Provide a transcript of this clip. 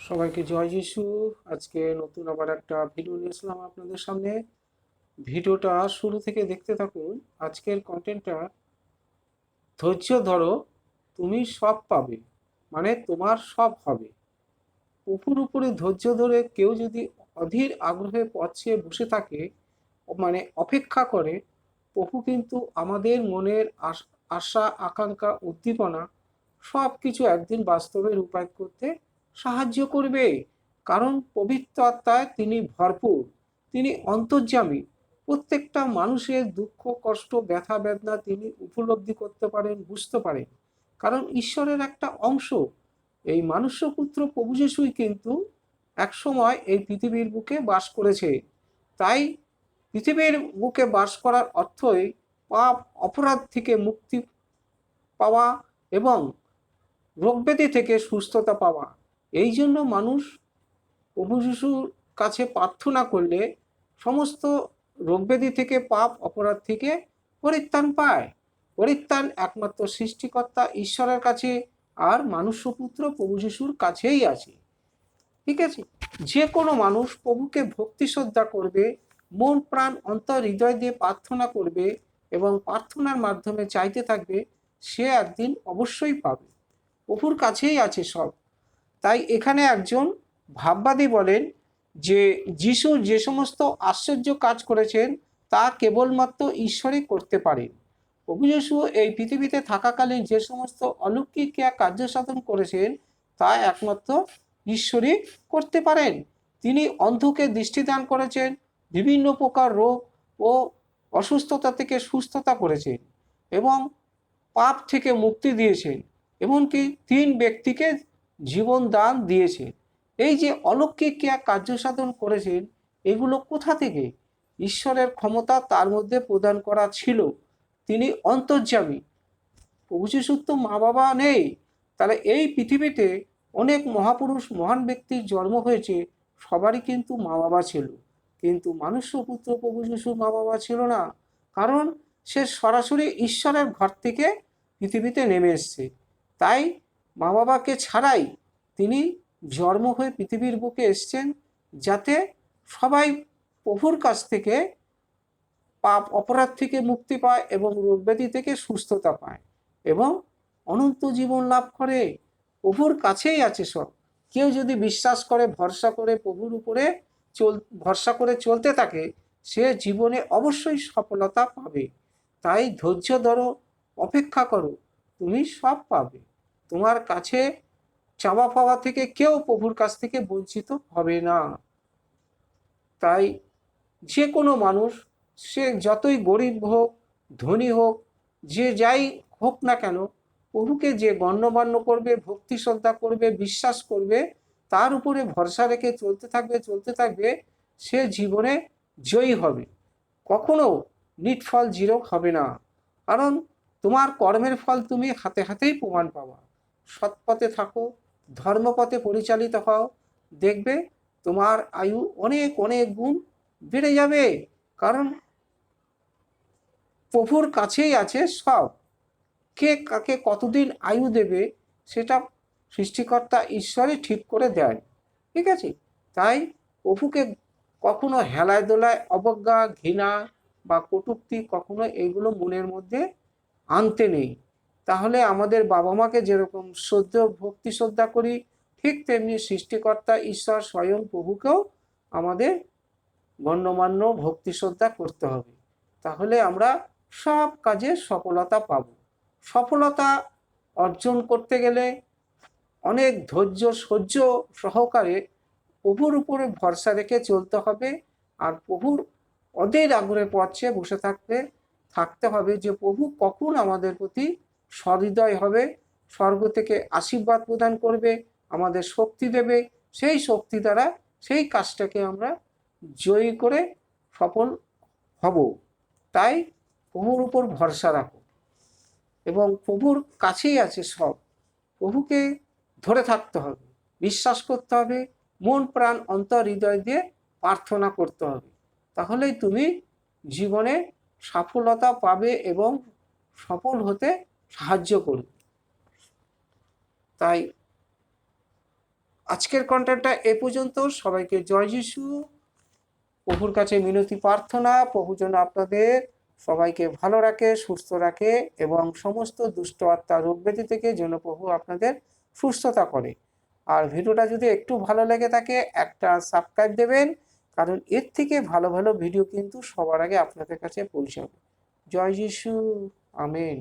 সবাইকে জয় যিশু। আজকে নতুন আবার একটা ভিডিও নিয়ে আসলাম আপনাদের সামনে। ভিডিওটা শুরু থেকে দেখতে থাকুন। আজকের কন্টেন্টটা ধৈর্য ধরো, তুমি সব পাবে, মানে তোমার সব হবে। প্রভুর উপরে ধৈর্য ধরে কেউ যদি অধীর আগ্রহে পথ চেয়ে বসে থাকে, মানে অপেক্ষা করে, প্রভু কিন্তু আমাদের মনের আশা আকাঙ্ক্ষা উদ্দীপনা সব কিছু একদিন বাস্তবে রূপায়িত করতে সাহায্য করবে। কারণ পবিত্র আত্মায় তিনি ভরপুর, তিনি অন্তর্যামী। প্রত্যেকটা মানুষের দুঃখ কষ্ট ব্যথা বেদনা তিনি উপলব্ধি করতে পারেন, বুঝতে পারেন, কারণ ঈশ্বরের একটা অংশ। এই মনুষ্যপুত্র প্রভু যিশুই কিন্তু একসময় এই পৃথিবীর বুকে বাস করেছে। তাই পৃথিবীর বুকে বাস করার অর্থই পাপ অপরাধ থেকে মুক্তি পাওয়া এবং রোগব্যাধি থেকে সুস্থতা পাওয়া। এই জন্য মানুষ প্রভু যিশুর কাছে প্রার্থনা করলে সমস্ত রোগব্যাধি থেকে পাপ অপরাধ থেকে পরিত্রাণ পায়। পরিত্রাণ একমাত্র সৃষ্টিকর্তা ঈশ্বরের কাছে আর মনুষ্যপুত্র প্রভু যিশুর কাছেই আছে। ঠিক আছে, যে কোনো মানুষ প্রভুকে ভক্তি শ্রদ্ধা করবে, মন প্রাণ অন্তর হৃদয় দিয়ে প্রার্থনা করবে এবং প্রার্থনার মাধ্যমে চাইতে থাকবে, সে একদিন অবশ্যই পাবে। প্রভুর কাছেই আছে সব। তাই এখানে একজন ভাববাদী বলেন যে যিশু যে সমস্ত আশ্চর্য কাজ করেছেন তা কেবলমাত্র ঈশ্বরই করতে পারেন। প্রভু যিশু এই পৃথিবীতে থাকাকালীন যে সমস্ত অলৌকিক ক্রিয়া কার্য সাধন করেছেন তা একমাত্র ঈশ্বরই করতে পারেন। তিনি অন্ধকে দৃষ্টিদান করেছেন, বিভিন্ন প্রকার রোগ ও অসুস্থতা থেকে সুস্থতা করেছেন এবং পাপ থেকে মুক্তি দিয়েছেন, এমনকি 3 ব্যক্তিকে জীবন দান দিয়েছেন। এই যে অলৌকিক ক্রিয়া কার্য সাধন করেছেন, এগুলো কোথা থেকে? ঈশ্বরের ক্ষমতা তার মধ্যে প্রদান করা ছিল। তিনি অন্তর্যামী। প্রভু যিশুর তো মা বাবা নেই, তাহলে এই পৃথিবীতে অনেক মহাপুরুষ মহান ব্যক্তির জন্ম হয়েছে, সবারই কিন্তু মা বাবা ছিল, কিন্তু মনুষ্যপুত্র প্রভু যিশুর মা বাবা ছিল না। কারণ সে সরাসরি ঈশ্বরের ঘর থেকে পৃথিবীতে নেমে এসছে। তাই মা বাবাকে ছাড়াই তিনি জন্ম হয়ে পৃথিবীর বুকে এসছেন, যাতে সবাই প্রভুর কাছ থেকে পাপ অপরাধ থেকে মুক্তি পায় এবং রোগব্যাধি থেকে সুস্থতা পায় এবং অনন্ত জীবন লাভ করে। প্রভুর কাছেই আছে সব। কেউ যদি বিশ্বাস করে, ভরসা করে, প্রভুর উপরে ভরসা করে চলতে থাকে, সে জীবনে অবশ্যই সফলতা পাবে। তাই ধৈর্য ধরো, অপেক্ষা করো, তুমি সব পাবে। তোমার কাছে চাওয়া পাওয়া থেকে কেউ প্রভুর কাছ থেকে বঞ্চিত হবে না। তাই যে কোনো মানুষ, সে যতই গরিব হোক ধনী হোক, যে যাই হোক না কেন, প্রভুকে যে গণ্যমান্য করবে, ভক্তি শ্রদ্ধা করবে, বিশ্বাস করবে, তার উপরে ভরসা রেখে চলতে থাকবে, সে জীবনে জয়ী হবে। কখনো নিটফল জিরো হবে না। কারণ তোমার কর্মের ফল তুমি হাতে হাতেই প্রমাণ পাবা। সৎপথে থাকো, ধর্মপথে পরিচালিত হও, দেখবে তোমার আয়ু অনেক অনেক গুণ বেড়ে যাবে। কারণ প্রভুর কাছেই আছে সব। কে কাকে কতদিন আয়ু দেবে সেটা সৃষ্টিকর্তা ঈশ্বরই ঠিক করে দেয়। ঠিক আছে, তাই প্রভুকে কখনো হেলায় দোলায় অবজ্ঞা ঘৃণা বা কটূক্তি কখনো এইগুলো মনের মধ্যে আনতে নেই। তাহলে আমাদের বাবা মাকে যেরকম ভক্তি শ্রদ্ধা করি, ঠিক তেমনি সৃষ্টিকর্তা ঈশ্বর স্বয়ং প্রভুকেও আমাদের গণ্যমান্য ভক্তি শ্রদ্ধা করতে হবে। তাহলে আমরা সব কাজে সফলতা পাব। সফলতা অর্জন করতে গেলে অনেক ধৈর্য সহ্য সহকারে প্রভুর উপরে ভরসা রেখে চলতে হবে। আর প্রভুর অধীর আগ্রহে পথে বসে থাকতে হবে যে প্রভু কখন আমাদের প্রতি সহৃদয় হবে, স্বর্গ থেকে আশীর্বাদ প্রদান করবে, আমাদের শক্তি দেবে। সেই শক্তি দ্বারা সেই কাজটাকে আমরা জয়ী করে সফল হব। তাই প্রভুর উপর ভরসা রাখো এবং প্রভুর কাছেই আছে সব। প্রভুকে ধরে থাকতে হবে, বিশ্বাস করতে হবে, মন প্রাণ অন্তর হৃদয় দিয়ে প্রার্থনা করতে হবে। তাহলেই তুমি জীবনে সফলতা পাবে এবং সফল হতে সাহায্য করবে। তাই আজকের কন্টেন্টটা এ পর্যন্ত। সবাইকে জয় যিশু। প্রভুর কাছে মিনতি প্রার্থনা, প্রভু যেন আপনাদের সবাইকে ভালো রাখে, সুস্থ রাখে এবং সমস্ত দুষ্ট আত্মা রোগ ব্যাধি থেকে যেন প্রভু আপনাদের সুস্থতা করে। আর ভিডিওটা যদি একটু ভালো লেগে থাকে একটা সাবস্ক্রাইব দেবেন, কারণ এর থেকে ভালো ভালো ভিডিও কিন্তু সবার আগে আপনাদের কাছে পৌঁছাবে। জয় যিশু। আমেন।